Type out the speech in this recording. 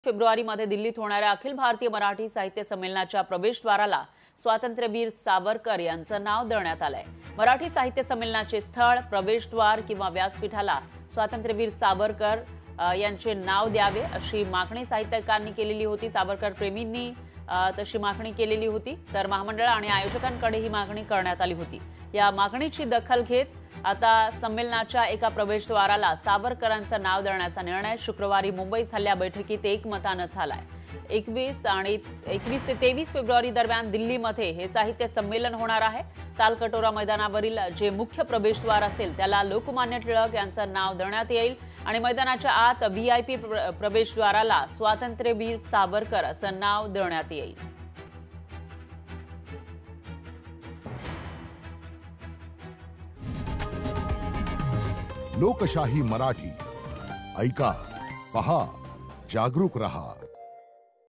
फेब्रुवारीमध्ये दिल्लीत होणाऱ्या अखिल भारतीय मराठी साहित्य संमेलनाच्या प्रवेशद्वाराला स्वातंत्र्यवीर सावरकर यांचं नाव देण्यात आलंय। मराठी साहित्य संमेलनाचे स्थळ, प्रवेशद्वार किंवा व्यासपीठाला स्वातंत्र्यवीर सावरकर यांचे नाव द्यावे अशी मागणी साहित्यकारांनी केलेली होती। सावरकर प्रेमींनी तशी मागणी केलेली होती, तर महामंडळ आणि आयोजकांकडे ही मागणी करण्यात आली होती। या मागणीची दखल घेत आता संमेलनाच्या एका प्रवेशद्वाराला सावरकरांचं नाव देण्याचा निर्णय शुक्रवारी मुंबईत झालेल्या बैठकीत एकमतानं झालाय। 21 ते 23 फेब्रुवारी दरम्यान दिल्लीमध्ये हे साहित्य संमेलन होणार आहे। तालकटोरा मैदानावरील जे मुख्य प्रवेशद्वार असेल त्याला लोकमान्य टिळक यांचं नाव देण्यात येईल आणि मैदानाच्या आत व्हीआयपी प्रवेशद्वाराला स्वातंत्र्यवीर सावरकर असं नाव देण्यात येईल। लोकशाही मराठी ऐका, पहा, जागरूक रहा।